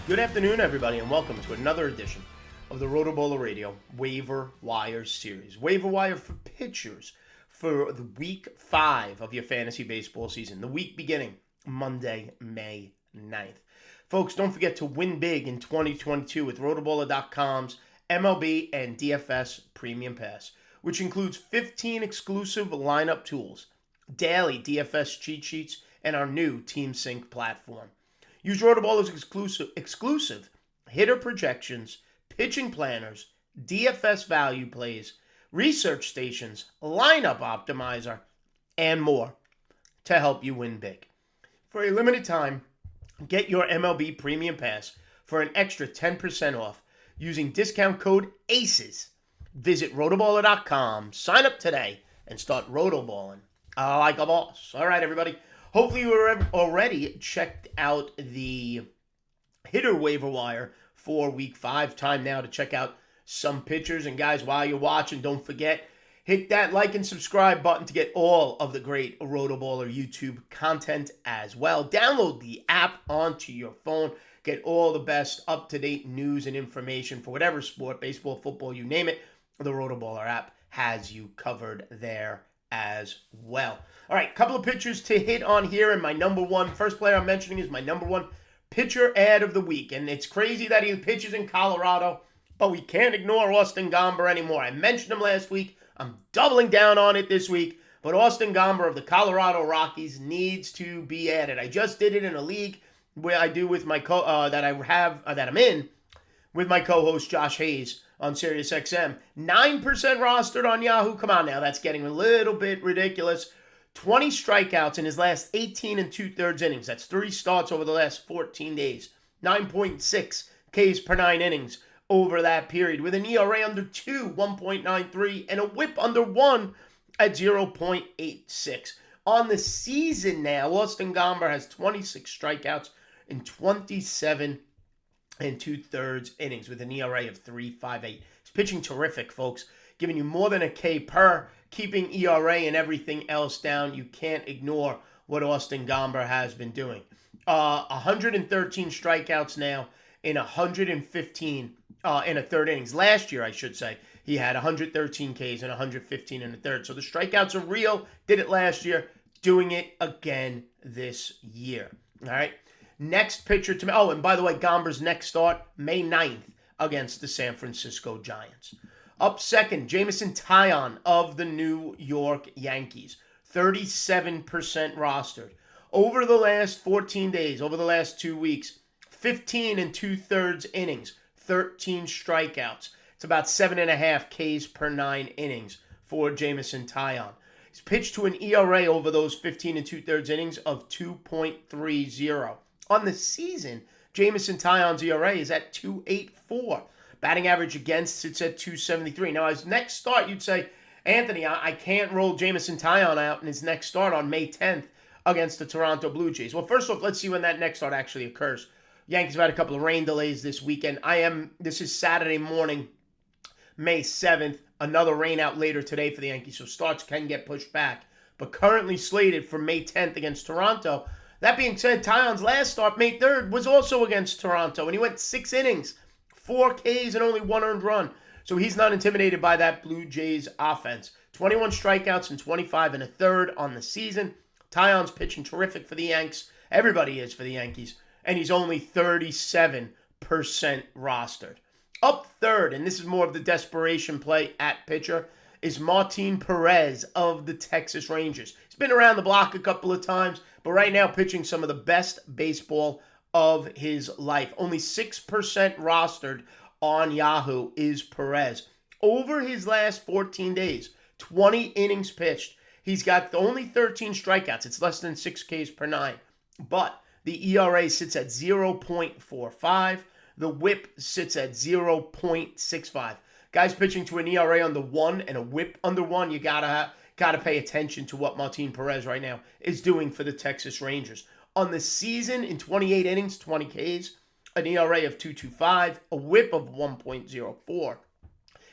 Good afternoon, everybody, and welcome to another edition of the RotoBaller Radio Waiver Wire Series. Waiver Wire for pitchers for the Week 5 of your fantasy baseball season. The week beginning Monday, May 9th. Folks, don't forget to win big in 2022 with rotoballer.com's MLB and DFS Premium Pass, which includes 15 exclusive lineup tools, daily DFS cheat sheets, and our new Team Sync platform. Use RotoBaller's exclusive hitter projections, pitching planners, DFS value plays, research stations, lineup optimizer, and more to help you win big. For a limited time, get your MLB Premium Pass for an extra 10% off using discount code ACES. Visit rotoballer.com, sign up today, and start rotoballing like a boss. All right, everybody. Hopefully you already checked out the hitter waiver wire for Week 5. Time now to check out some pitchers. And guys, while you're watching, don't forget, hit that like and subscribe button to get all of the great RotoBaller YouTube content as well. Download the app onto your phone. Get all the best up-to-date news and information for whatever sport, baseball, football, you name it. The RotoBaller app has you covered there as well. All right, couple of pitchers to hit on here, and my number one, first player I'm mentioning is my number one pitcher ad of the week. And it's crazy that he pitches in Colorado, but we can't ignore Austin Gomber anymore. I mentioned him last week. I'm doubling down on it this week, but Austin Gomber of the Colorado Rockies needs to be added. I just did it in a league where I do with my that I'm in with my co-host Josh Hayes on SiriusXM. 9% rostered on Yahoo. Come on now, that's getting a little bit ridiculous. 20 strikeouts in his last 18 and 2/3 innings. That's 3 starts over the last 14 days. 9.6 Ks per 9 innings over that period, with an ERA under 2, 1.93, and a whip under 1 at 0.86. On the season now, Austin Gomber has 26 strikeouts in 27 and 2/3 innings with an ERA of 3.58. He's pitching terrific, folks, giving you more than a K per, keeping ERA and everything else down. You can't ignore what Austin Gomber has been doing. 113 strikeouts now in 115 in a third innings. Last year, I should say, he had 113 Ks and 115 in a third. So the strikeouts are real. Did it last year, doing it again this year. All right. Next pitcher to me. Oh, and by the way, Gomber's next start, May 9th against the San Francisco Giants. Up second, Jameson Taillon of the New York Yankees. 37% rostered. Over the last 14 days, over the last 2 weeks, 15 and 2/3 innings, 13 strikeouts. It's about 7.5 Ks per 9 innings for Jameson Taillon. He's pitched to an ERA over those 15 and 2/3 innings of 2.30. On the season, Jameson Taillon's ERA is at 2.84. Batting average against sits at 2.73. Now, his next start, you'd say, Anthony, I can't roll Jameson Taillon out in his next start on May 10th against the Toronto Blue Jays. Well, first off, let's see when that next start actually occurs. Yankees have had a couple of rain delays this weekend. This is Saturday morning, May 7th. Another rain out later today for the Yankees, so starts can get pushed back. But currently slated for May 10th against Toronto. That being said, Taillon's last start, May 3rd, was also against Toronto, and he went 6 innings, 4 Ks, and only 1 earned run. So he's not intimidated by that Blue Jays offense. 21 strikeouts and 25 and a third on the season. Taillon's pitching terrific for the Yanks. Everybody is for the Yankees. And he's only 37% rostered. Up third, and this is more of the desperation play at pitcher, is Martin Perez of the Texas Rangers. He's been around the block a couple of times, but right now pitching some of the best baseball of his life. Only 6% rostered on Yahoo is Perez. Over his last 14 days, 20 innings pitched. He's got only 13 strikeouts. It's less than 6 Ks per 9. But the ERA sits at 0.45. The whip sits at 0.65. Guys pitching to an ERA under 1 and a whip under 1, you gotta pay attention to what Martin Perez right now is doing for the Texas Rangers. On the season, in 28 innings, 20 Ks, an ERA of 2.25, a whip of 1.04.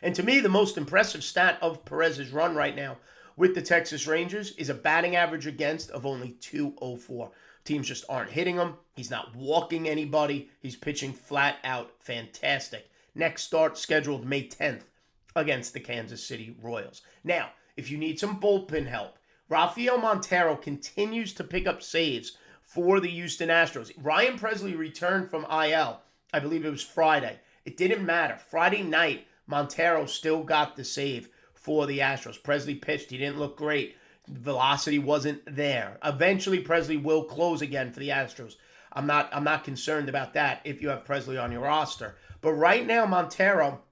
And to me, the most impressive stat of Perez's run right now with the Texas Rangers is a batting average against of only 204. Teams just aren't hitting him. He's not walking anybody. He's pitching flat out fantastic. Next start scheduled May 10th against the Kansas City Royals. Now, if you need some bullpen help, Rafael Montero continues to pick up saves for the Houston Astros. Ryan Presley returned from IL. I believe it was Friday. It didn't matter. Friday night, Montero still got the save for the Astros. Presley pitched. He didn't look great. Velocity wasn't there. Eventually, Presley will close again for the Astros. I'm not concerned about that if you have Presley on your roster. But right now, Montero,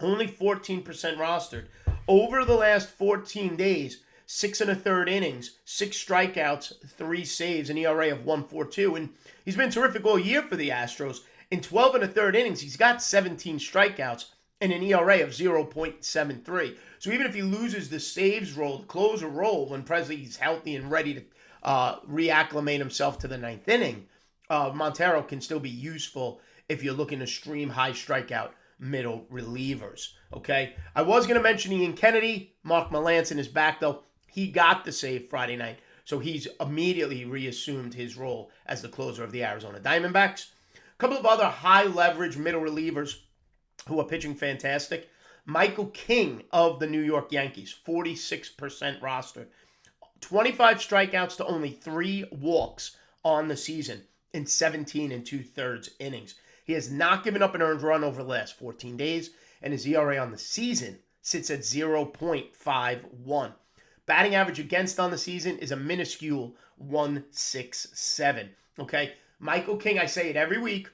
only 14% rostered. Over the last 14 days, 6 1/3 innings, 6 strikeouts, 3 saves, an ERA of 1.42. And he's been terrific all year for the Astros. In 12 1/3 innings, he's got 17 strikeouts and an ERA of 0.73. So even if he loses the saves role, the closer role, when Presley's healthy and ready to reacclimate himself to the 9th inning, Montero can still be useful if you're looking to stream high strikeout middle relievers. Okay? I was going to mention Ian Kennedy. Mark Melancon is back, though. He got the save Friday night, so he's immediately reassumed his role as the closer of the Arizona Diamondbacks. A couple of other high-leverage middle relievers who are pitching fantastic. Michael King of the New York Yankees, 46% rostered. 25 strikeouts to only 3 walks on the season in 17 2/3 innings. He has not given up an earned run over the last 14 days, and his ERA on the season sits at 0.51. Batting average against on the season is a minuscule 167. Okay? Michael King, I say it every week.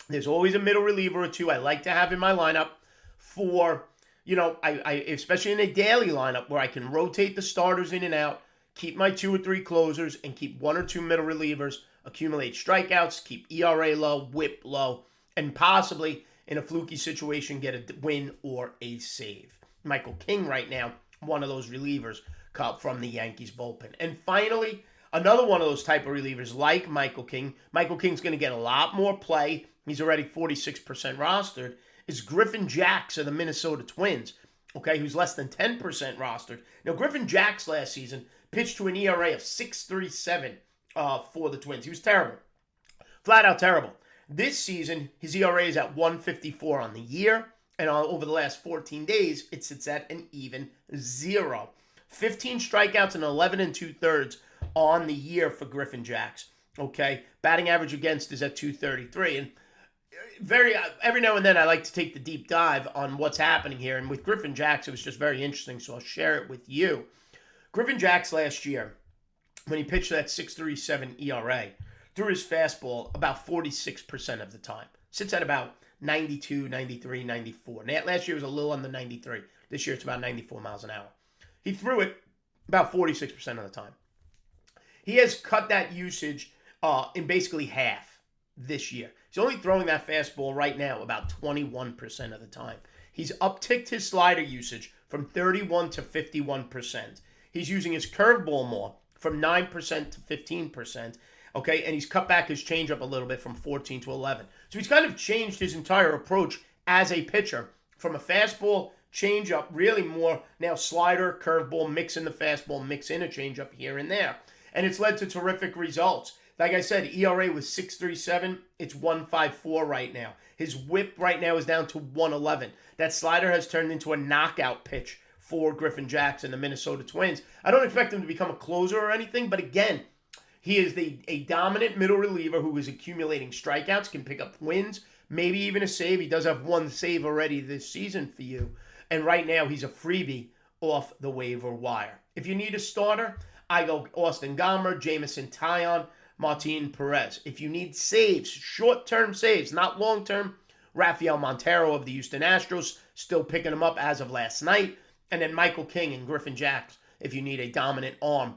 There's always a middle reliever or two I like to have in my lineup for, I especially in a daily lineup where I can rotate the starters in and out, keep my 2 or 3 closers, and keep 1 or 2 middle relievers, accumulate strikeouts, keep ERA low, whip low, and possibly, in a fluky situation, get a win or a save. Michael King right now, one of those relievers from the Yankees bullpen. And finally, another one of those type of relievers like Michael King. Michael King's going to get a lot more play. He's already 46% rostered. Is Griffin Jax of the Minnesota Twins, okay, who's less than 10% rostered. Now, Griffin Jax last season pitched to an ERA of 6.37 for the Twins. He was terrible. Flat out terrible. This season, his ERA is at 1.54 on the year, and over the last 14 days, it sits at an even 0. 15 strikeouts and 11 2/3 on the year for Griffin Jax. Okay, batting average against is at 233, and every now and then I like to take the deep dive on what's happening here. And with Griffin Jax, it was just very interesting, so I'll share it with you. Griffin Jax last year, when he pitched that 6.37 ERA, threw his fastball about 46% of the time. Sits at about 92, 93, 94. Last year was a little under 93. This year it's about 94 miles an hour. He threw it about 46% of the time. He has cut that usage in basically half this year. He's only throwing that fastball right now about 21% of the time. He's upticked his slider usage from 31 to 51%. He's using his curveball more from 9% to 15%. Okay, and he's cut back his changeup a little bit from 14 to 11. So he's kind of changed his entire approach as a pitcher from a fastball, changeup, really more now slider, curveball, mix in the fastball, mix in a changeup here and there. And it's led to terrific results. Like I said, ERA was 6.37. It's 1.54 right now. His whip right now is down to 1.11. That slider has turned into a knockout pitch for Griffin Jax and the Minnesota Twins. I don't expect him to become a closer or anything, but again, he is a dominant middle reliever who is accumulating strikeouts, can pick up wins, maybe even a save. He does have 1 save already this season for you. And right now, he's a freebie off the waiver wire. If you need a starter, I go Austin Gomber, Jamison Tyon, Martin Perez. If you need saves, short-term saves, not long-term, Rafael Montero of the Houston Astros, still picking him up as of last night. And then Michael King and Griffin Jax if you need a dominant arm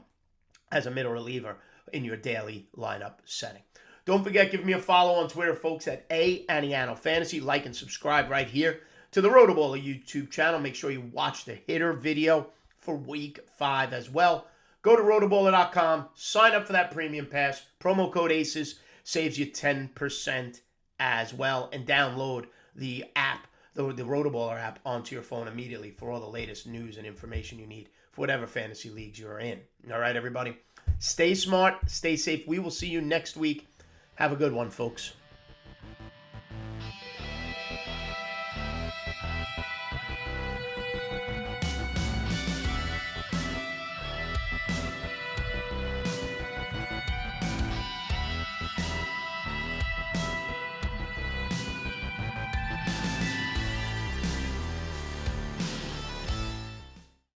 as a middle reliever in your daily lineup setting. Don't forget, give me a follow on Twitter, folks, at Aniano Fantasy. Like and subscribe right here to the RotoBaller YouTube channel. Make sure you watch the hitter video for Week 5 as well. Go to rotoballer.com, sign up for that premium pass. Promo code ACES saves you 10% as well. And download the app, the RotoBaller app, onto your phone immediately for all the latest news and information you need for for whatever fantasy leagues you're in. All right, everybody. Stay smart, stay safe. We will see you next week. Have a good one, folks.